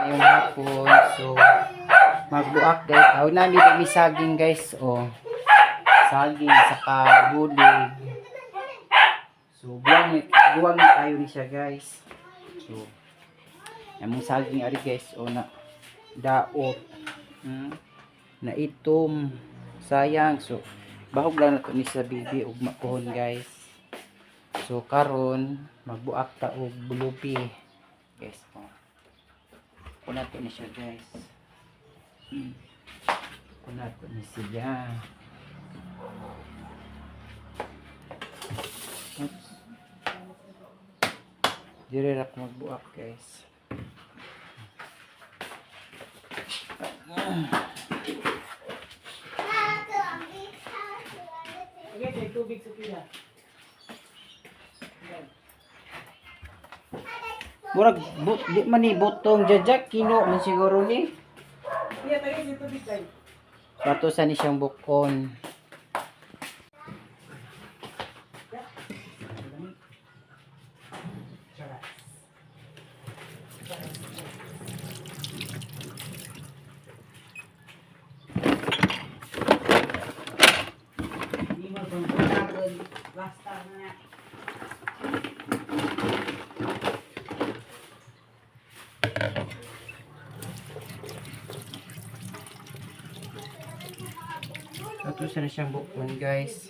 ngayong hapon. So, magbuak guys. Aw na mi saging guys. Oh. Saging saka bulig. So, buwang tayo ni siya guys. So, among saging ari guys. Oh na daot. Na itom. Sayang. So, bahog lang nato ni sa bibi ug makuhon guys. So, karon magbuak ta og bulupi. Guys, oh. Kuna to ni siya guys. Kuna to ni siya. Oops. Dire ra ko magbuak guys. Okay, tubig sa pila. Murag di man ni butong jajak kilo man siguro ni. Iya, tayo sa tubig tayo. Sato sa ni siyang bukon. Hindi mo kung basta na. Sato sa ni siyang bukon guys.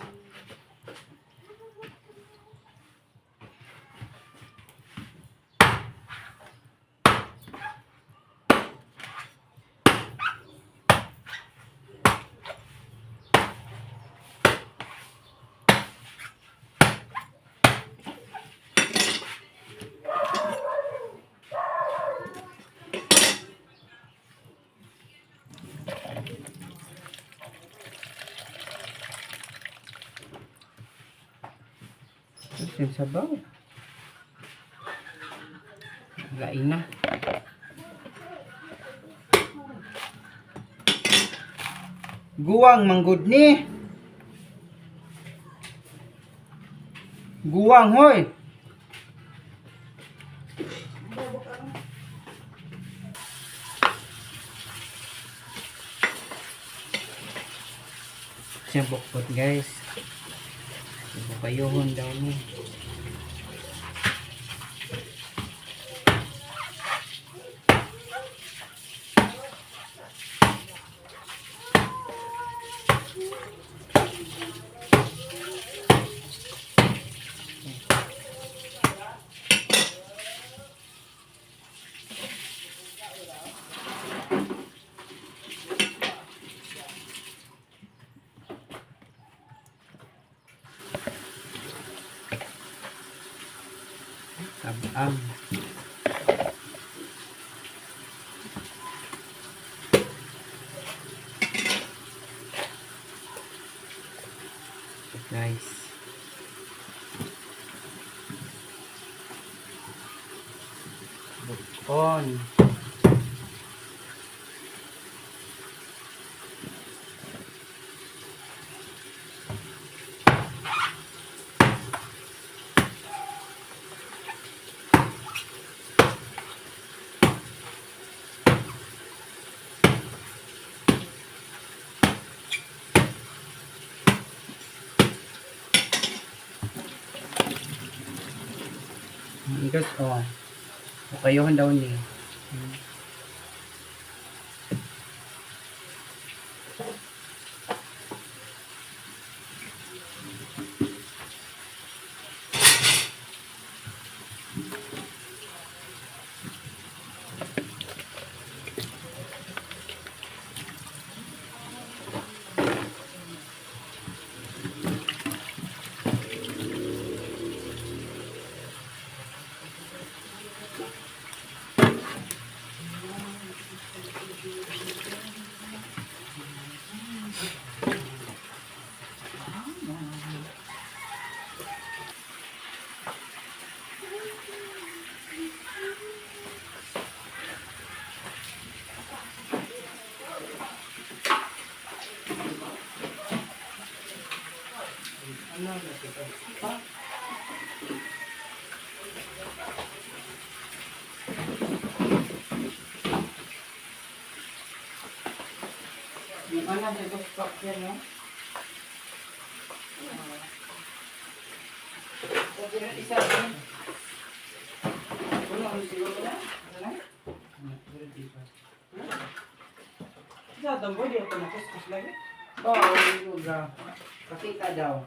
Yung sabaw. Lain na. Guwang manggod ni. Guwang hoy. Siya bukod guys. Bukayuhon daw ni. Tabang. Guys. Bukon. Guys, oh. Bukayuhan daw ni. Alam sa gusto yan, no? Sabi na isa, no? Wala, ang siguro na? Wala? Wala, di ba? Sa tambo, di ako nakuskus lagi. Oo, oh, bro. Pakita daw.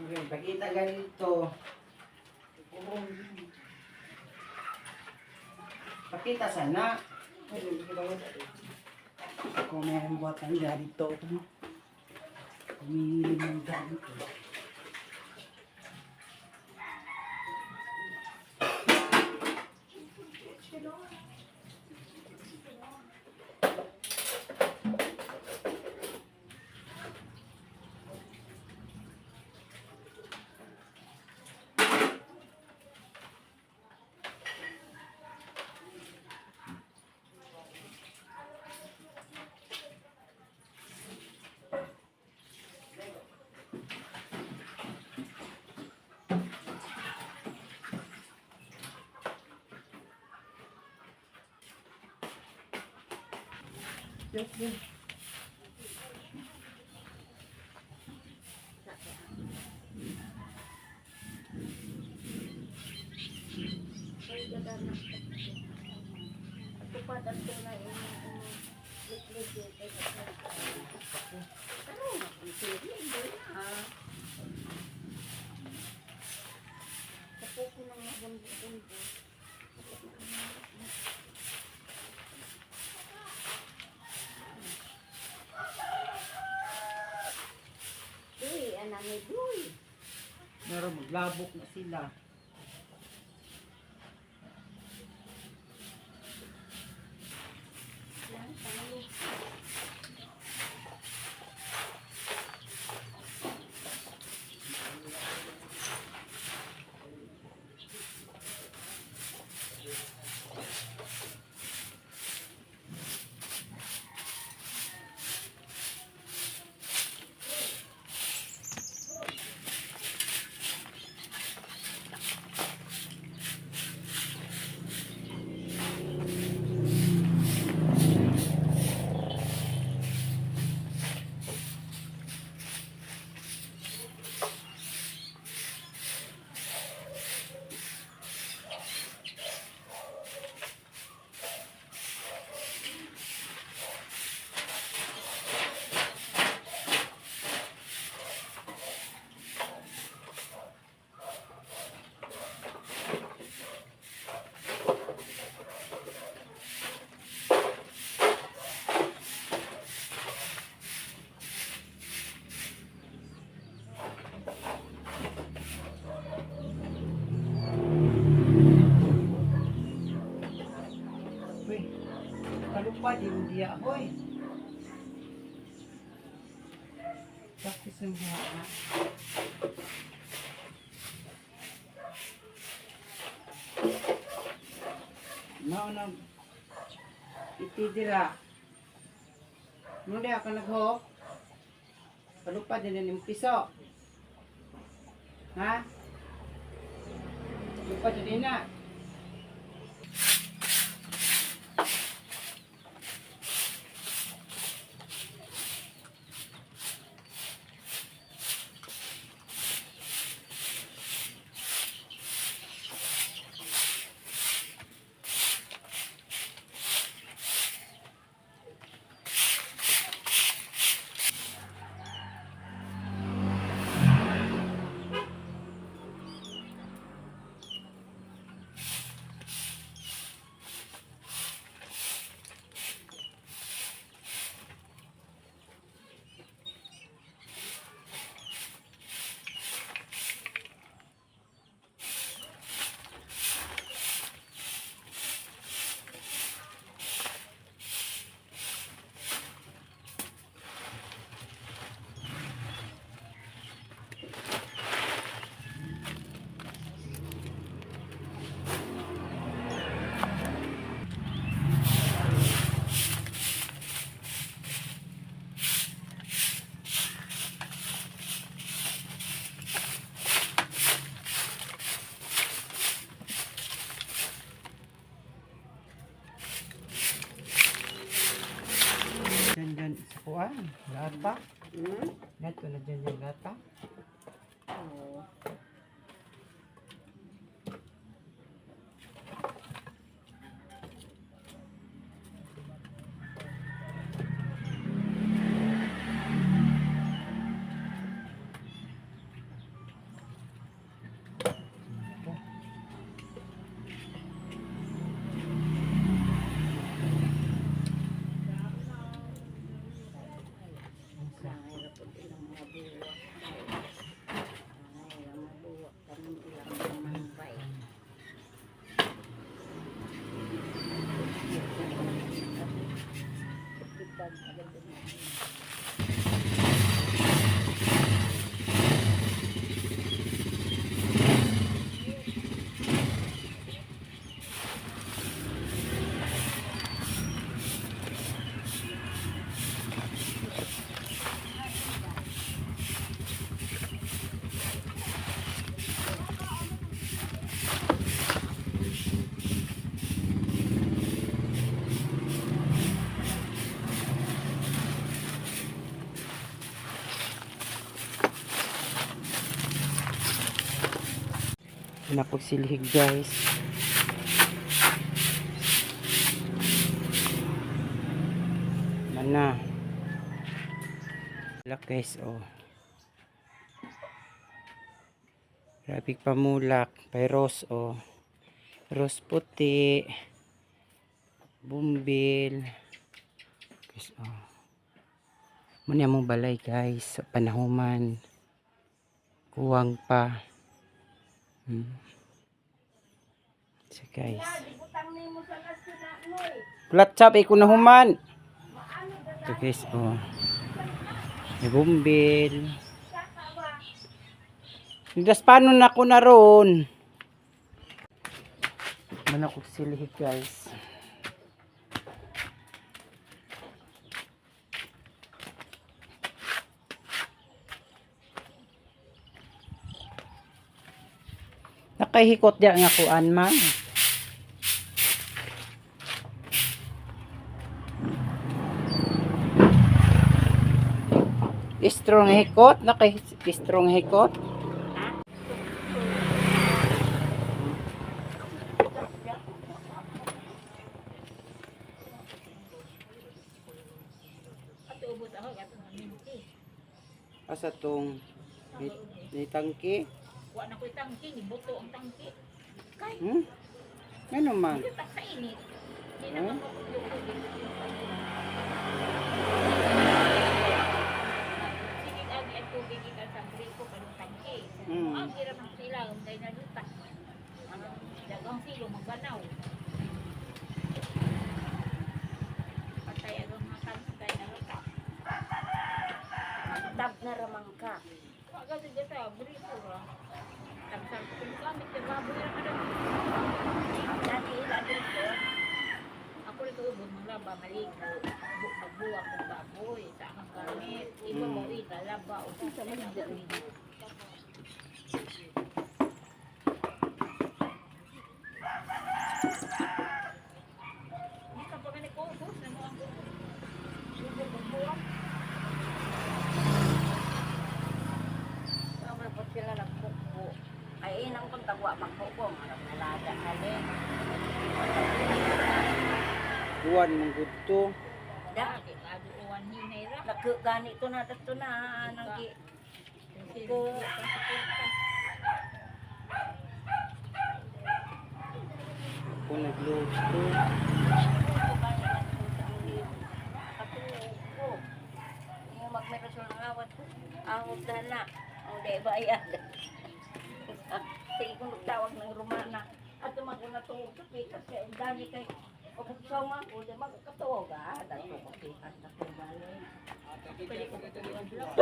Okay, pakita ganito. Pakita sana. Kung may buhat ng ganito, no? Kumili ng ganito. Meron maglabok na sila. Uy, kalupad yung diya, hoy. Bakit yung buha na? Naunang itidira. Hindi ako naghok. Kalupad din yung piso. Ha? Kalupad din na. dyan. Lata. Hmm? Ito na dyan yung lata. Oo. Mahirap po ilang mga buwak. Mahirap mga buwak. Tanong ilang mga mambay. Ipag, agad din. Napagsilhig guys. Mana. Mulak guys, oh. Graphic pamulak. Pyros, oh. Rose puti. Bumbil. Guys, oh. Muna mong balay guys. Sa panahuman. Kuwang pa. So guys. Plat sabi ko na human. Ito guys, oh. May bumbil. Das paano na ko na ron? Mana ko silihig guys. Nakahikot diya nga kuan man. Strong hikot, strong hikot. Asa tong ni tangki? Wa na ko'y tangki, ni buto ang tangki. Kay, Ano man? hindi sa init. Hindi naman mapagluto. Sige, agi at tubig ikan sa briko pa ng tangki. Ang kira ng sila, ang tayo na luta. Ang dagang silo, magbanaw. Patay agang mga tangki tayo na luta. Tap na ramang ka. Kasi dito sa briko ra. Tagsal ko yung gamit, yung baboy na ka doon. Dati ilan dito. Ako rin ubod mga laba, maligo, magbuwak ng baboy, sa akong gamit, iba mo ita, laba, o sa mga maligo. Hindi ka pa ganit ubod, na mo ang ubod magbuwak. Sama po sila nagbuko. Ay inang kong tagwa magbuko. Marang nalaga halin. Kuan mong gudto. Da. Ado uwan hinay ra. Lagi ganito na dito na. Nagi. Kung nagluto. Magmerasyon ng awat. Awat na. Ang di bayad. Sige kung nagtawag ng Romana. At tumago na itong kapikas. Kaya ang dami kay o kung sama ko, di magkakatuwag dahil ko kapikas na kung balik. Pwede ko patuloy ang blok.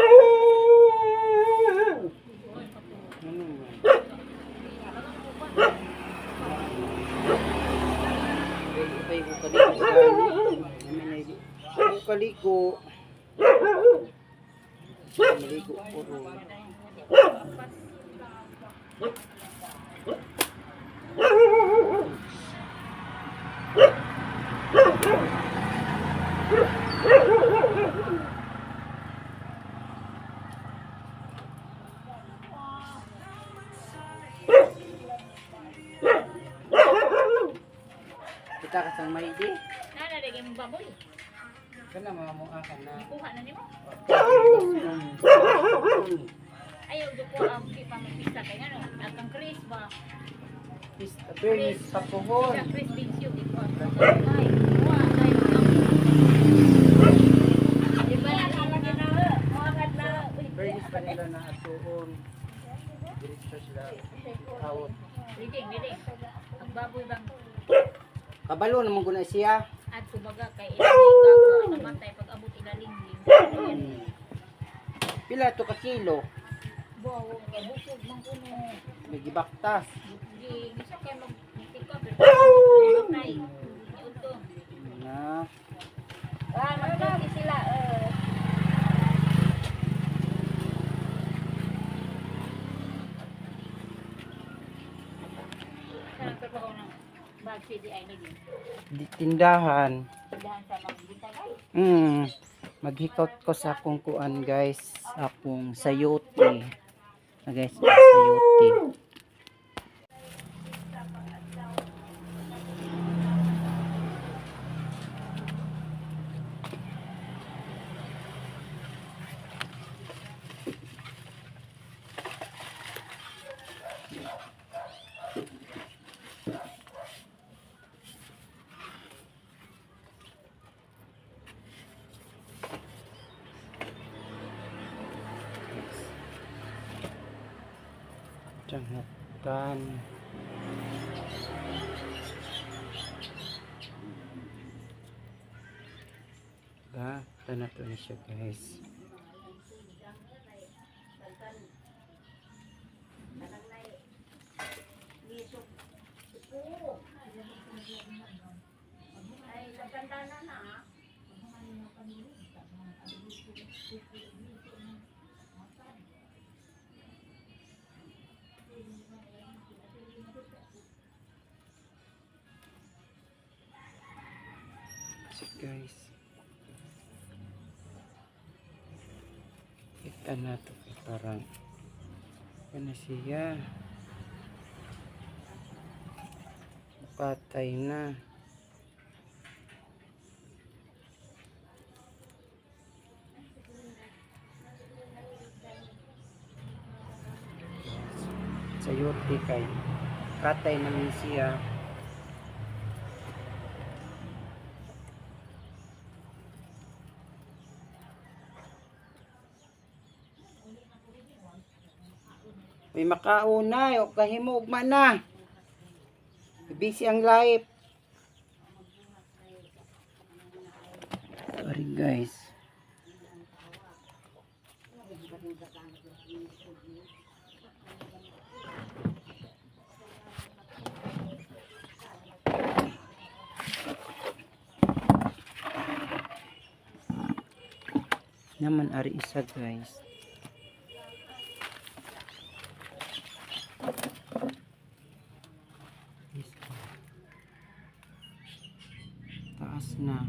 Ano man? Ay, ko kaliko gani. Ko kaliko. Maligo ko ron. Kita ka sang may di. Nalalagay mong baboy. Kana mamuha ka na. Kuha na nimo. Ayaw duko ang pa magpista kay ano. Akang Chris ba? Pista Bernis papuhon. Sa Chris Vincent di ko. Ay, kuha tayo ang. Di ba nakalagay na mga na. Bernis pa nila na atuon. Diretso sila out. Liding. Ang baboy bang Kabalo naman ko na siya. at kumaga kay ilalim namatay pag abot ilalim. Pila to ka kilo? Wow, kay busog man kuno. May gibaktas. Di bisa kay mag-pick up namatay. Ito. Na. Magkaki sila. Sa trabaho ng bag CDI na din. Di tindahan. Dahan sa magbita guys. Maghikot ko sa akong kuan guys. Akong sayote. Guys, sayote. Tangatan. Tanah to na siya guys. Ay, naganda na. So guys. Kita na to parang ano siya. Patay na. Sayote kay katay namin siya. May makauna, o kahimog man na. Busy ang life. Sorry guys. Naman ari isa guys. Taas na.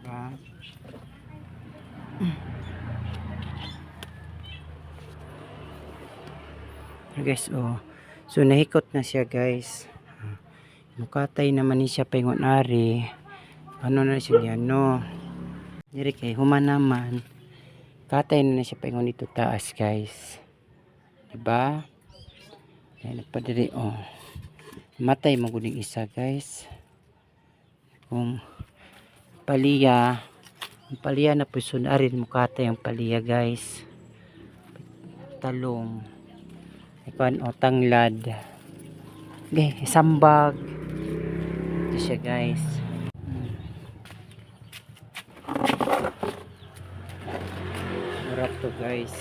Diba? Guys, oh. So nahikot na siya, guys. Mukatay naman ni siya paingon ari. Ano na siya no. Diri kay human naman. Katay na siya paingon dito taas, guys. Diba? Ayan pa diri, oh. Matay maguling isa, guys. Kung paliya, ang paliya na po sunarin mukatay ang paliya, guys. Talong. Ikuan o tanglad. Okay, sambag. Ito siya guys. Murap to guys.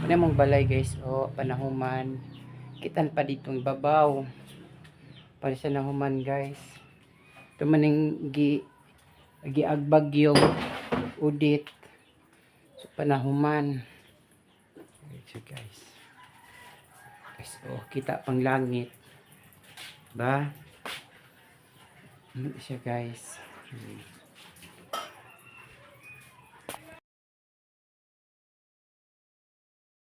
Ano mong balay guys o panahuman. Kitan pa dito ang babaw. Para sa nahuman guys. Ito man yung giagbag yung udit. So panahuman. So guys. Guys, oh, kita pang langit. Ba? Ano siya guys?